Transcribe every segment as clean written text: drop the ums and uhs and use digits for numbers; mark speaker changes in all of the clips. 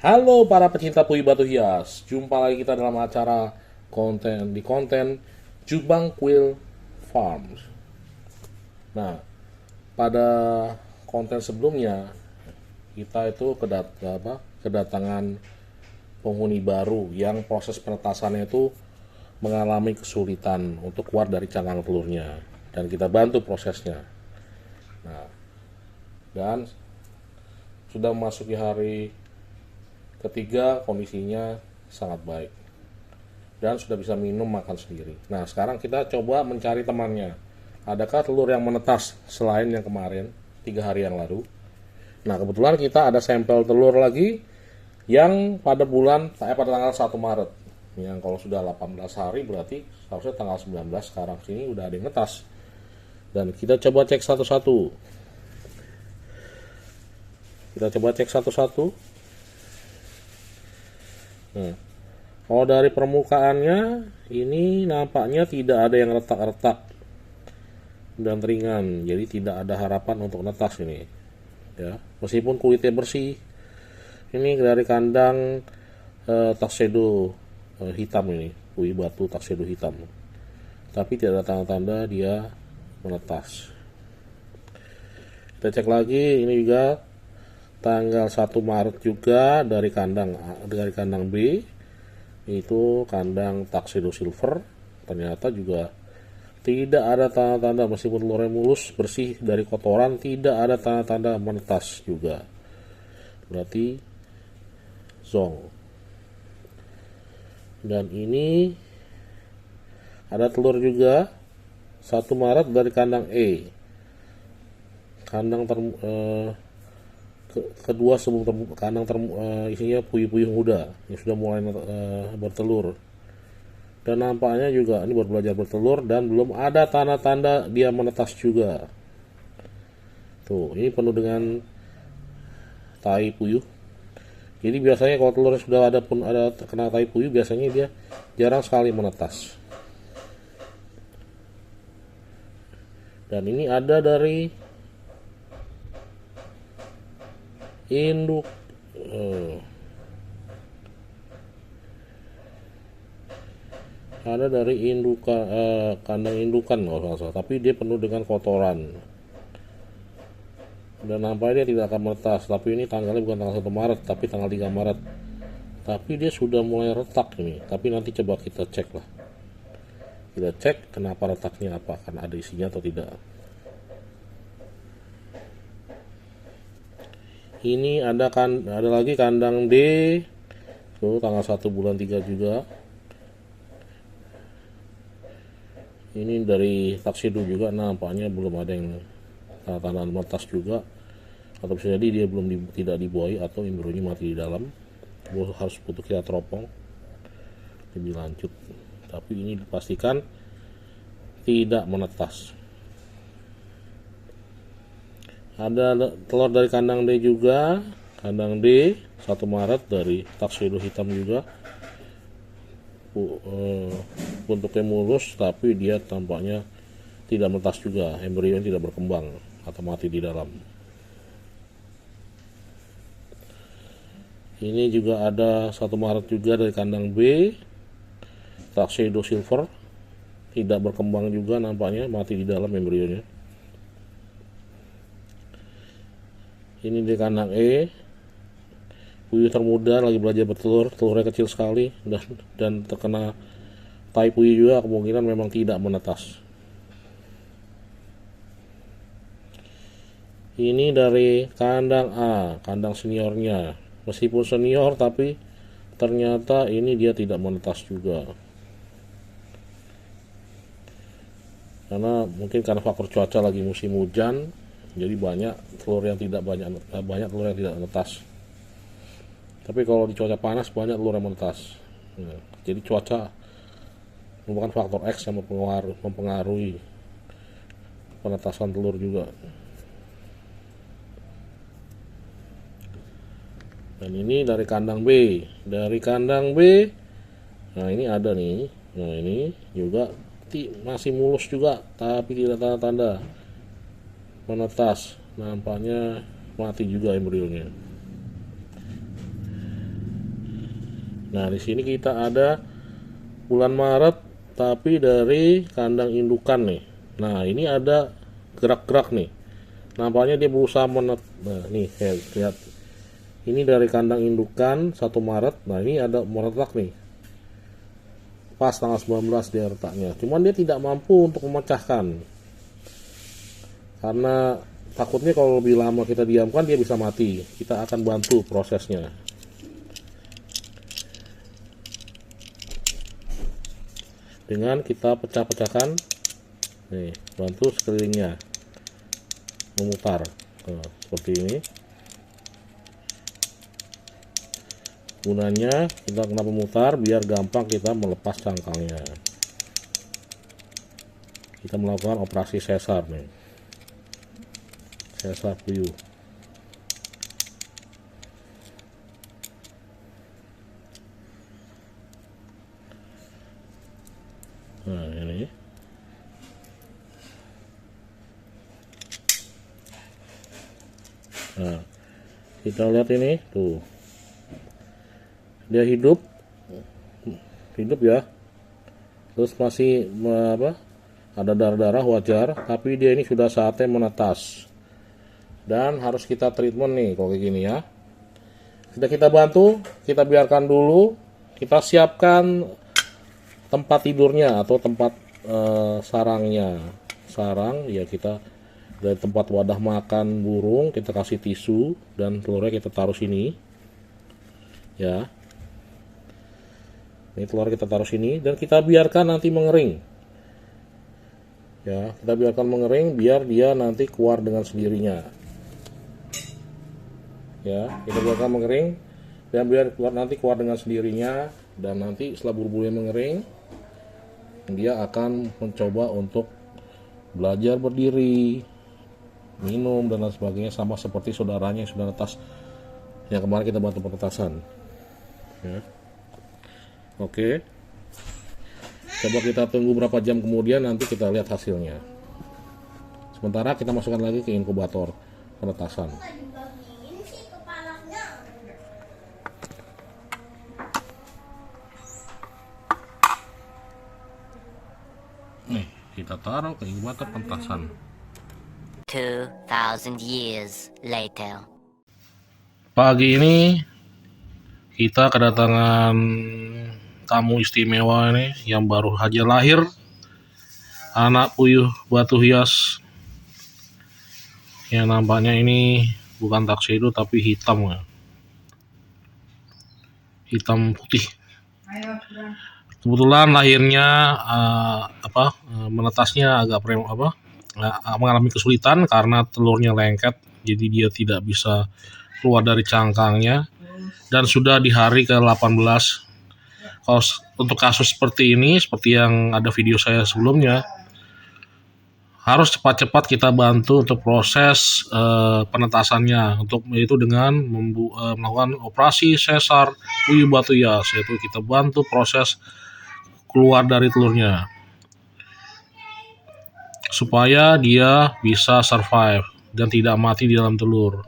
Speaker 1: Halo para pecinta puyuh batu hias, jumpa lagi kita dalam acara konten Jubang Quill Farms. Nah, pada konten sebelumnya kita itu kedatangan penghuni baru yang proses penetasannya itu mengalami kesulitan untuk keluar dari cangkang telurnya dan kita bantu prosesnya. Nah, dan sudah memasuki hari ketiga, kondisinya sangat baik dan sudah bisa minum makan sendiri. Nah, sekarang kita coba mencari temannya. Adakah telur yang menetas selain yang kemarin 3 hari yang lalu? Nah, kebetulan kita ada sampel telur lagi yang pada tanggal 1 Maret. Yang kalau sudah 18 hari berarti harusnya tanggal 19 sekarang sini udah ada yang netas. Dan kita coba cek satu-satu. Nah, kalau dari permukaannya ini nampaknya tidak ada yang retak-retak dan ringan, jadi tidak ada harapan untuk netas ini. Ya, meskipun kulitnya bersih. Ini dari kandang tuxedo hitam ini, puyuh batu tuxedo hitam. Tapi tidak ada tanda-tanda dia menetas. Kita cek lagi, ini juga tanggal 1 Maret juga dari kandang B, itu kandang tuxedo silver. Ternyata juga tidak ada tanda-tanda, meskipun telurnya mulus bersih dari kotoran, tidak ada tanda-tanda menetas juga. Berarti zong. Dan ini ada telur juga 1 Maret dari kandang E. Kandang kedua sebelum kandang isinya puyuh-puyuh muda yang sudah mulai bertelur, dan nampaknya juga ini baru belajar bertelur dan belum ada tanda-tanda dia menetas juga. Tuh, ini penuh dengan tai puyuh. Jadi biasanya kalau telurnya sudah ada kena tai puyuh, biasanya dia jarang sekali menetas. Dan ini ada dari induk kandang indukan kalau salah, tapi dia penuh dengan kotoran dan nampaknya dia tidak akan menetas. Tapi ini tanggalnya bukan tanggal 1 Maret tapi tanggal 3 Maret, tapi dia sudah mulai retak ini. Tapi nanti coba kita cek lah, kita cek kenapa retaknya, apa akan ada isinya atau tidak. Ini ada lagi kandang D, tuh tanggal 1 bulan 3 juga. Ini dari tuxedo juga, nampaknya belum ada yang tanda-tanda menetas juga, atau bisa jadi dia tidak dibuahi atau embrionya mati di dalam. Harus butuh kita teropong lebih lanjut. Tapi ini dipastikan tidak menetas. Ada telur dari kandang D juga, kandang D 1 Maret dari tuxedo hitam juga. Bentuknya mulus tapi dia tampaknya tidak menetas juga, embrio tidak berkembang atau mati di dalam. Ini juga ada 1 Maret juga dari kandang B, tuxedo silver, tidak berkembang juga, nampaknya mati di dalam embrionya. Ini di kandang E, puyuh termuda lagi belajar bertelur, telurnya kecil sekali dan terkena tai puyuh juga, kemungkinan memang tidak menetas. Ini dari kandang A, kandang seniornya. Meskipun senior tapi ternyata ini dia tidak menetas juga. Karena mungkin karena faktor cuaca lagi musim hujan, jadi banyak telur yang tidak menetas. Tapi kalau di cuaca panas banyak telur yang menetas. Nah, jadi cuaca merupakan faktor X yang mempengaruhi penetasan telur juga. Dan ini dari kandang B. Nah ini ada nih. Nah ini juga masih mulus juga, tapi tidak tanda-tanda menetas. Nampaknya mati juga embrionya. Nah, di sini kita ada bulan Maret tapi dari kandang indukan nih. Nah, ini ada gerak-gerak nih. Nampaknya dia berusaha nah, nih lihat. Ini dari kandang indukan 1 Maret. Nah, ini ada meretak nih. Pas tanggal 19 dia letaknya. Cuman dia tidak mampu untuk memecahkan. Karena takutnya kalau lebih lama kita diamkan dia bisa mati. Kita akan bantu prosesnya. Dengan kita pecah-pecahkan, nih, bantu sekelilingnya memutar, seperti ini. Gunanya kita kenapa memutar biar gampang kita melepas cangkangnya. Kita melakukan operasi sesar nih, sesar puyuh. Nah, ini nah, kita lihat ini tuh, dia hidup ya, terus masih ada darah-darah wajar, tapi dia ini sudah saatnya menetas dan harus kita treatment nih kalau kayak gini ya. Sudah kita bantu, kita biarkan dulu, kita siapkan tempat tidurnya atau tempat sarangnya. Sarang ya, kita dari tempat wadah makan burung kita kasih tisu dan telurnya kita taruh sini ya. Ini telur kita taruh sini dan kita biarkan nanti mengering ya. Kita biarkan mengering biar dia nanti keluar dengan sendirinya ya. Kita biarkan mengering dan biar nanti keluar dengan sendirinya. Dan nanti setelah buru-burunya mengering, dia akan mencoba untuk belajar berdiri, minum dan lain sebagainya, sama seperti saudaranya yang sudah netas yang kemarin kita bantu penetasan ya. Oke, coba kita tunggu berapa jam kemudian, nanti kita lihat hasilnya. Sementara kita masukkan lagi ke inkubator penetasan. Nih, kita taruh ke inkubator penetasan.
Speaker 2: 2,000 years later.
Speaker 1: Pagi ini kita kedatangan tamu istimewa ini yang baru saja lahir, anak puyuh batu hias yang nampaknya ini bukan tuxedo tapi hitam ya. Hitam putih. Kebetulan lahirnya menetasnya agak mengalami kesulitan karena telurnya lengket, jadi dia tidak bisa keluar dari cangkangnya dan sudah di hari ke-18. Kalau untuk kasus seperti ini, seperti yang ada video saya sebelumnya, harus cepat-cepat kita bantu untuk proses penetasannya, untuk yaitu dengan melakukan operasi sesar puyuh batu hias, yaitu kita bantu proses keluar dari telurnya supaya dia bisa survive dan tidak mati di dalam telur.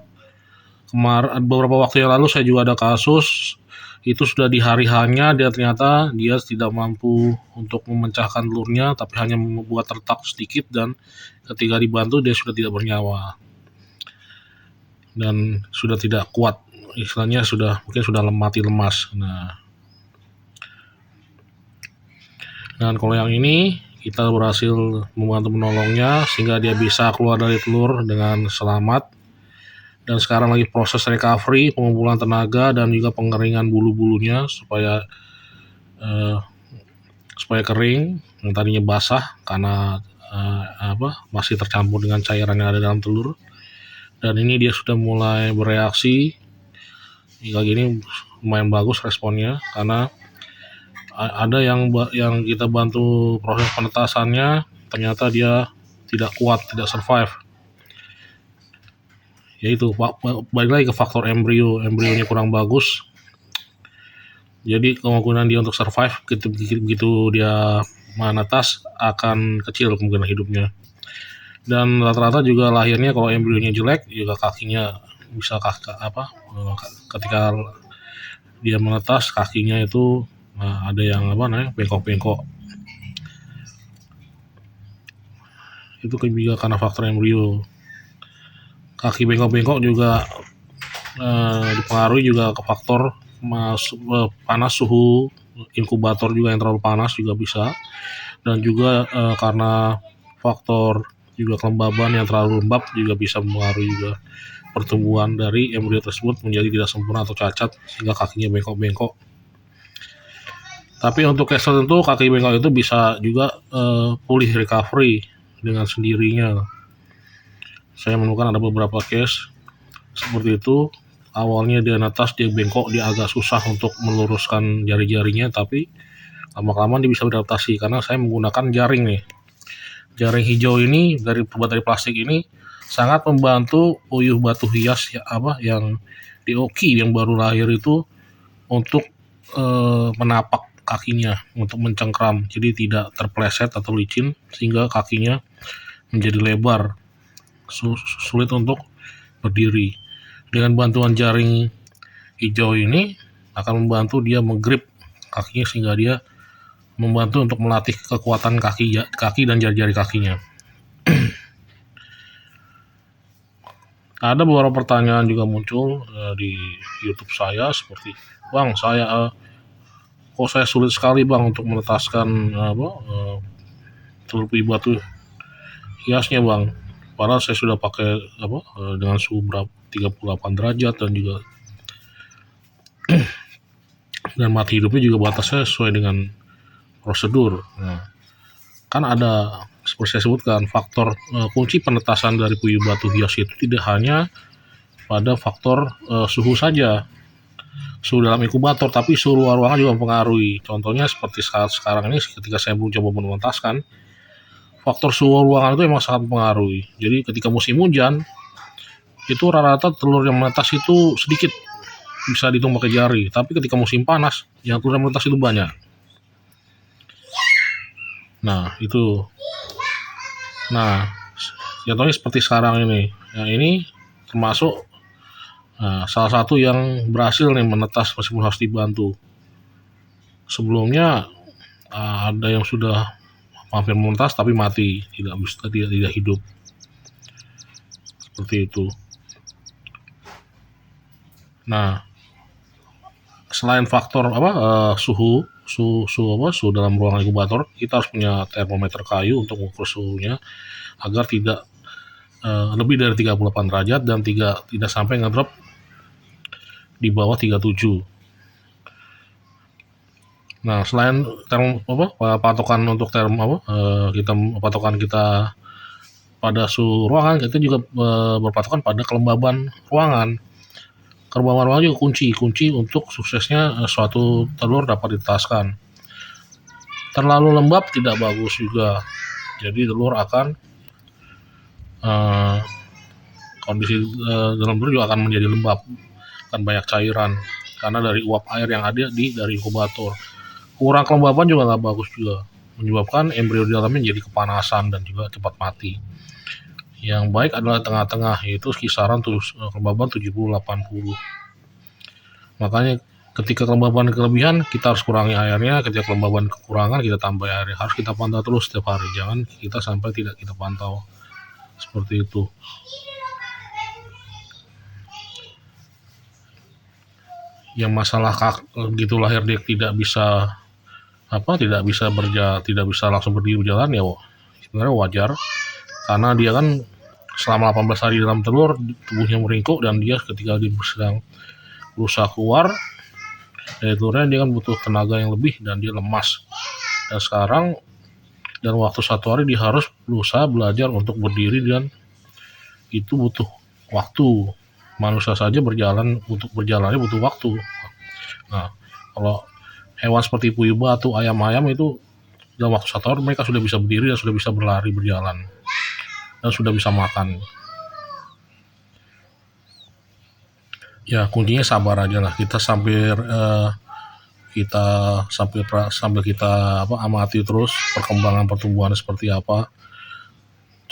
Speaker 1: Beberapa waktu yang lalu saya juga ada kasus, itu sudah di hari hanya dia ternyata dia tidak mampu untuk memecahkan telurnya, tapi hanya membuat retak sedikit, dan ketika dibantu dia sudah tidak bernyawa dan sudah tidak kuat, istilahnya mungkin sudah mati lemas. Dan kalau yang ini kita berhasil membantu menolongnya sehingga dia bisa keluar dari telur dengan selamat. Dan sekarang lagi proses recovery, pengumpulan tenaga dan juga pengeringan bulu-bulunya supaya kering, yang tadinya basah karena masih tercampur dengan cairan yang ada dalam telur. Dan ini dia sudah mulai bereaksi. Hingga gini lumayan bagus responnya, karena ada yang kita bantu proses penetasannya ternyata dia tidak kuat, tidak survive. Yaitu balik lagi ke faktor embrionya kurang bagus, jadi kemungkinan dia untuk survive begitu dia menetas akan kecil kemungkinan hidupnya. Dan rata-rata juga lahirnya kalau embrionya jelek juga kakinya bisa ketika dia menetas kakinya itu ada yang bengkok-bengkok. Itu juga karena faktor embrio. Kaki bengkok-bengkok juga dipengaruhi juga ke faktor panas, suhu inkubator juga yang terlalu panas juga bisa, dan juga karena faktor juga kelembaban yang terlalu lembab juga bisa mempengaruhi juga pertumbuhan dari embrio tersebut menjadi tidak sempurna atau cacat sehingga kakinya bengkok-bengkok. Tapi untuk case tertentu kaki bengkok itu bisa juga pulih recovery dengan sendirinya. Saya menemukan ada beberapa case seperti itu. Awalnya dia netas, dia bengkok, dia agak susah untuk meluruskan jari-jarinya, tapi lama-kelamaan dia bisa beradaptasi karena saya menggunakan jaring nih. Jaring hijau ini terbuat dari plastik ini sangat membantu puyuh batu hias yang dioki yang baru lahir itu untuk menapak kakinya, untuk mencengkram, jadi tidak terpleset atau licin sehingga kakinya menjadi lebar, sulit untuk berdiri. Dengan bantuan jaring hijau ini akan membantu dia menggrip kakinya sehingga dia membantu untuk melatih kekuatan kaki dan jari-jari kakinya. Ada beberapa pertanyaan juga muncul di YouTube saya seperti, Bang, kok saya sulit sekali Bang untuk menetaskan telur puyuh batu hiasnya Bang. Padahal saya sudah pakai dengan suhu 38 derajat dan juga dan mati hidupnya juga batasnya sesuai dengan prosedur. Nah, kan ada seperti saya sebutkan faktor kunci penetasan dari puyuh batu hias itu tidak hanya pada faktor suhu saja, suhu dalam inkubator, tapi suhu luar ruangan juga mempengaruhi. Contohnya seperti sekarang ini ketika saya mencoba menetaskan, faktor suhu ruangan itu memang sangat mempengaruhi. Jadi ketika musim hujan itu rata-rata telur yang menetas itu sedikit, bisa dihitung pakai jari. Tapi ketika musim panas, yang telur yang menetas itu banyak. Nah, itu. Nah, contohnya seperti sekarang ini. Yang ini termasuk salah satu yang berhasil nih menetas meskipun harus dibantu. Sebelumnya ada yang sudah hampir menetas tapi mati, tidak hidup. Seperti itu. Nah, selain faktor suhu dalam ruangan inkubator, kita harus punya termometer kayu untuk mengukur suhunya agar tidak lebih dari 38 derajat dan tidak sampai ngedrop di bawah 37. Nah, selain patokan untuk patokan kita pada suhu ruangan, kita juga berpatokan pada kelembaban ruangan. Kelembaban ruangan juga kunci untuk suksesnya suatu telur dapat ditetaskan. Terlalu lembab tidak bagus juga, jadi telur akan kondisi dalam telur juga akan menjadi lembab, akan banyak cairan karena dari uap air yang ada dari inkubator. Kurang kelembaban juga nggak bagus juga, menyebabkan embrio di dalamnya jadi kepanasan dan juga cepat mati. Yang baik adalah tengah-tengah, yaitu kisaran kelembaban 70-80. Makanya ketika kelembaban kelebihan kita harus kurangi airnya, ketika kelembaban kekurangan kita tambah airnya. Harus kita pantau terus setiap hari, jangan kita sampai tidak kita pantau. Seperti itu. Yang masalah begitu lahir dia tidak bisa langsung berdiri berjalan, ya sebenarnya wajar karena dia kan selama 18 hari dalam telur tubuhnya meringkuk dan dia ketika dia sedang berusaha keluar dari telurnya dia kan butuh tenaga yang lebih dan dia lemas, dan waktu 1 hari dia harus berusaha belajar untuk berdiri dan itu butuh waktu. Manusia saja untuk berjalannya butuh waktu. Nah, kalau hewan seperti puyuh batu, ayam-ayam itu dalam waktu 1 hari mereka sudah bisa berdiri dan sudah bisa berlari, berjalan, dan sudah bisa makan. Ya kuncinya sabar aja lah, kita sambil kita amati terus perkembangan pertumbuhan seperti apa.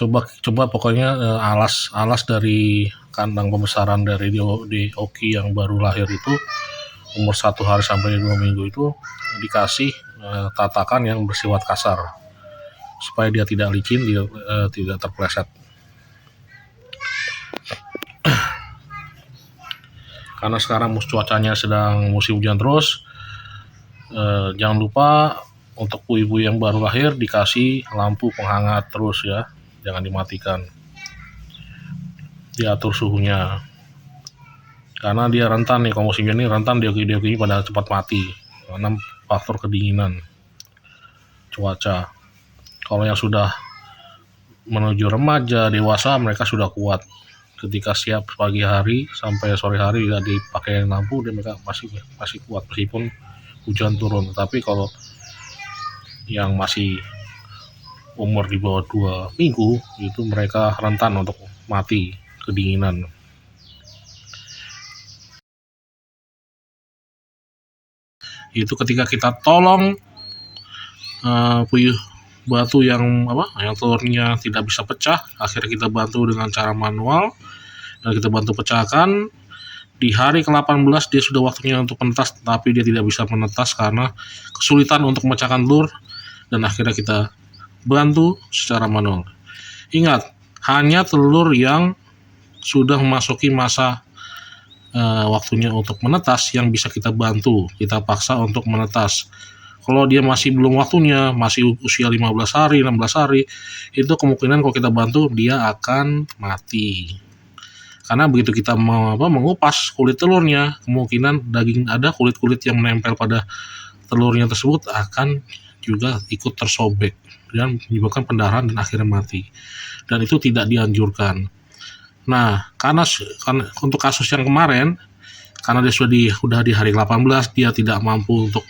Speaker 1: Coba pokoknya alas dari kandang pembesaran dari oki yang baru lahir itu umur 1 hari sampai 2 minggu itu dikasih tatakan yang bersifat kasar supaya dia tidak licin, tidak terpleset. Karena sekarang cuacanya sedang musim hujan terus, jangan lupa untuk puyuh-puyuh yang baru lahir dikasih lampu penghangat terus ya, jangan dimatikan, diatur suhunya. Karena dia rentan nih, kalau musim hujan ini rentan dioki-dioki pada cepat mati karena faktor kedinginan cuaca. Kalau yang sudah menuju remaja, dewasa, mereka sudah kuat. Ketika siap pagi hari sampai sore hari tidak dipakai lampu, dia mereka masih kuat meskipun hujan turun. Tapi kalau yang masih umur di bawah 2 minggu itu mereka rentan untuk mati kedinginan. Itu ketika kita tolong puyuh batu yang telurnya tidak bisa pecah, akhirnya kita bantu dengan cara manual dan kita bantu pecahkan. Di hari ke-18 dia sudah waktunya untuk menetas, tapi dia tidak bisa menetas karena kesulitan untuk memecahkan telur, dan akhirnya kita bantu secara manual. Ingat, hanya telur yang sudah memasuki masa waktunya untuk menetas yang bisa kita bantu, kita paksa untuk menetas. Kalau dia masih belum waktunya, masih usia 15 hari, 16 hari, itu kemungkinan kalau kita bantu dia akan mati. Karena begitu kita mengupas kulit telurnya, kemungkinan ada kulit-kulit yang menempel pada telurnya tersebut akan juga ikut tersobek dan menyebabkan pendarahan dan akhirnya mati. Dan itu tidak dianjurkan. Nah, karena untuk kasus yang kemarin, karena dia sudah di hari 18, dia tidak mampu untuk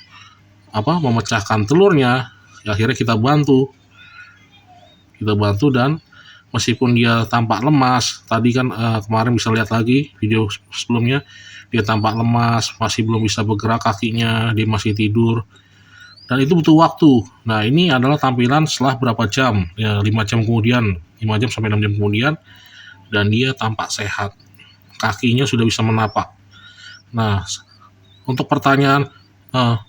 Speaker 1: memecahkan telurnya, akhirnya kita bantu dan meskipun dia tampak lemas, tadi kan kemarin bisa lihat lagi video sebelumnya, dia tampak lemas, masih belum bisa bergerak kakinya, dia masih tidur, dan itu butuh waktu. Nah, ini adalah tampilan setelah berapa jam, ya 5 jam kemudian, 5 jam sampai 6 jam kemudian, dan dia tampak sehat, kakinya sudah bisa menapak. Nah, untuk pertanyaan,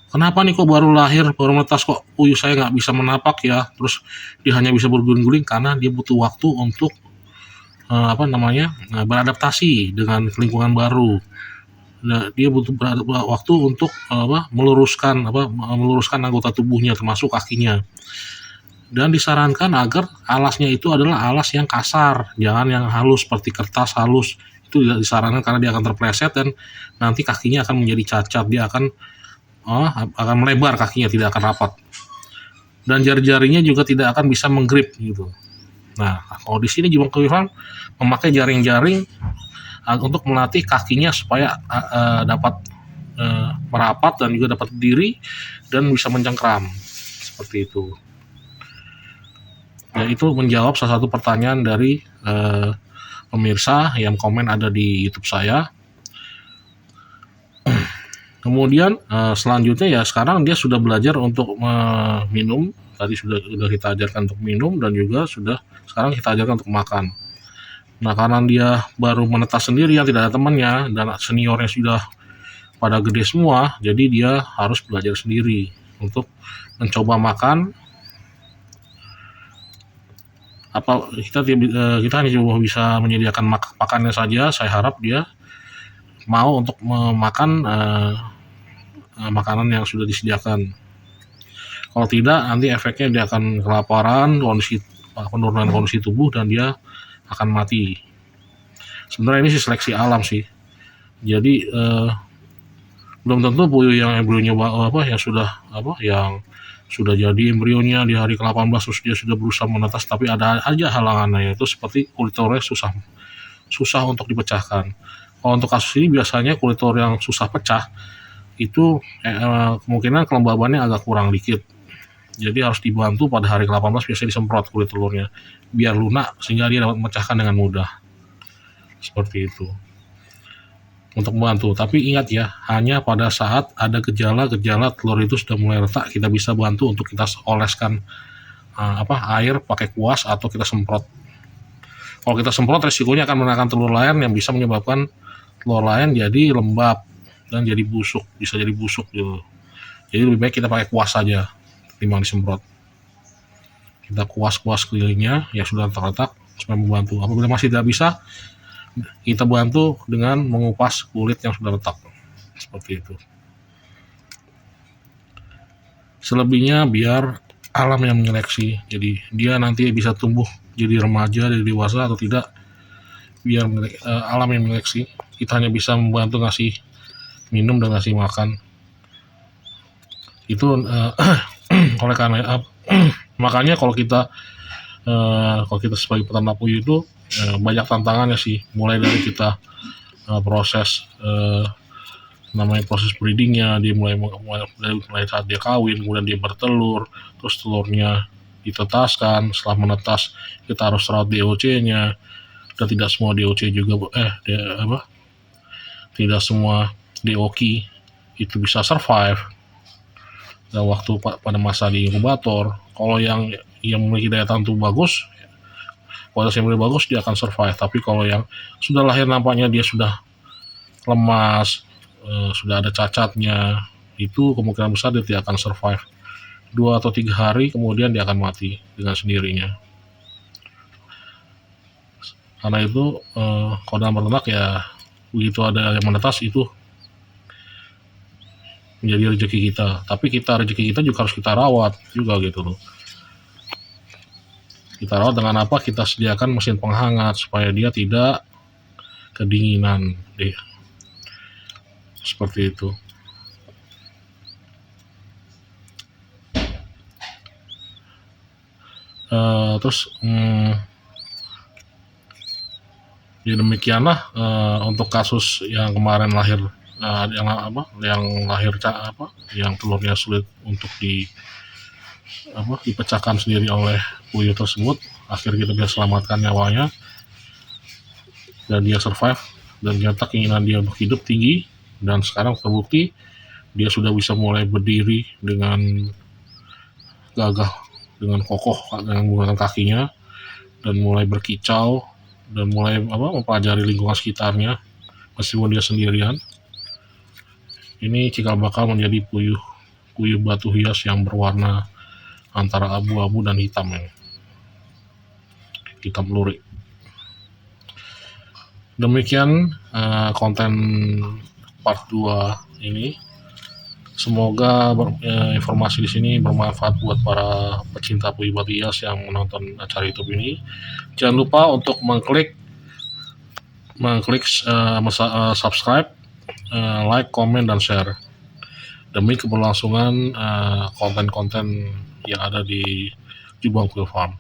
Speaker 1: kenapa nih kok baru lahir, baru menetas kok puyuh saya nggak bisa menapak ya, terus dia hanya bisa berguling-guling, karena dia butuh waktu untuk beradaptasi dengan lingkungan baru. Nah, dia butuh waktu untuk meluruskan anggota tubuhnya termasuk kakinya. Dan disarankan agar alasnya itu adalah alas yang kasar, jangan yang halus seperti kertas halus. Itu tidak disarankan karena dia akan terpleset dan nanti kakinya akan menjadi cacat, dia akan melebar kakinya, tidak akan rapat. Dan jari-jarinya juga tidak akan bisa menggrip gitu. Nah, kalau di sini Jubang Quill Farm memakai jaring-jaring untuk melatih kakinya supaya dapat merapat dan juga dapat berdiri dan bisa mencengkram seperti itu. Ya, itu menjawab salah satu pertanyaan dari pemirsa yang komen ada di YouTube saya. Kemudian selanjutnya ya sekarang dia sudah belajar untuk minum. Tadi sudah kita ajarkan untuk minum dan juga sekarang kita ajarkan untuk makan. Nah, karena dia baru menetas sendiri yang tidak ada temannya dan seniornya sudah pada gede semua, jadi dia harus belajar sendiri untuk mencoba makan. Kita hanya cuma bisa menyediakan pakannya saja. Saya harap dia mau untuk memakan makanan yang sudah disediakan. Kalau tidak, nanti efeknya dia akan kelaparan, penurunan kondisi tubuh, dan dia akan mati. Sebenarnya ini seleksi alam sih. Jadi belum tentu puyuh yang embrionya yang sudah jadi embrionya di hari ke-18 terus dia sudah berusaha menetas, tapi ada aja halangannya, yaitu seperti kulit telurnya susah untuk dipecahkan. Kalau untuk kasus ini biasanya kulit telur yang susah pecah itu kemungkinan kelembabannya agak kurang dikit. Jadi harus dibantu pada hari ke-18, biasanya disemprot kulit telurnya biar lunak sehingga dia dapat memecahkan dengan mudah. Seperti itu. Untuk membantu, tapi ingat ya, hanya pada saat ada gejala-gejala telur itu sudah mulai retak, kita bisa bantu untuk kita oleskan air pakai kuas atau kita semprot. Kalau kita semprot, resikonya akan menekan telur lain yang bisa menyebabkan telur lain jadi lembab dan jadi busuk, bisa jadi busuk gitu. Jadi lebih baik kita pakai kuas saja ketimbang disemprot. Kita kuas-kuas kelilingnya yang sudah retak-retak supaya membantu. Apabila masih tidak bisa, kita bantu dengan mengupas kulit yang sudah retak. Seperti itu. Selebihnya biar alam yang menyeleksi. Jadi dia nanti bisa tumbuh jadi remaja, jadi dewasa atau tidak. Biar alam yang menyeleksi. Kita hanya bisa membantu ngasih minum dan ngasih makan. Itu oleh karena makanya kalau kita sebagai peternak puyuh itu banyak tantangannya sih, mulai dari kita proses namanya proses breedingnya, dia mulai saat dia kawin, kemudian dia bertelur, terus telurnya ditetaskan, setelah menetas kita harus rawat DOC-nya, dan tidak semua DOC juga tidak semua DOC itu bisa survive dan waktu pada masa di inkubator. Kalau yang memiliki daya tahan tubuh bagus, kualitas yang lebih bagus, dia akan survive. Tapi kalau yang sudah lahir nampaknya dia sudah lemas, sudah ada cacatnya, itu kemungkinan besar dia tidak akan survive. 2 atau 3 hari kemudian dia akan mati dengan sendirinya. Karena itu kalau dalam peternak ya begitu ada yang menetas itu menjadi rezeki kita. Tapi rezeki kita juga harus kita rawat juga gitu loh. Kita rawat dengan apa? Kita sediakan mesin penghangat supaya dia tidak kedinginan deh. Seperti itu. Terus ya demikianlah untuk kasus yang kemarin lahir yang telurnya sulit untuk dipecahkan sendiri oleh puyuh tersebut. Akhirnya kita bisa selamatkan nyawanya dan dia survive, dan ternyata keinginan dia untuk hidup tinggi, dan sekarang terbukti dia sudah bisa mulai berdiri dengan gagah, dengan kokoh, dengan menggunakan kakinya, dan mulai berkicau dan mulai mempelajari lingkungan sekitarnya meskipun dia sendirian. Ini cikal bakal menjadi puyuh batu hias yang berwarna antara abu-abu dan hitam lurik. Demikian konten part 2 ini. Semoga informasi di sini bermanfaat buat para pecinta puyuh batu hias yang menonton acara YouTube ini. Jangan lupa untuk mengklik subscribe, like, komen, dan share demi keberlangsungan konten-konten yang ada di Jubang Quill Farm.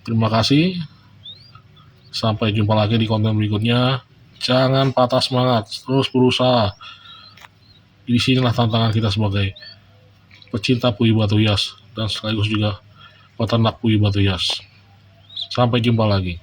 Speaker 1: Terima kasih. Sampai jumpa lagi di konten berikutnya. Jangan patah semangat, terus berusaha. Di sinilah tantangan kita sebagai pecinta puyuh batu hias dan sekaligus juga peternak puyuh batu hias. Sampai jumpa lagi.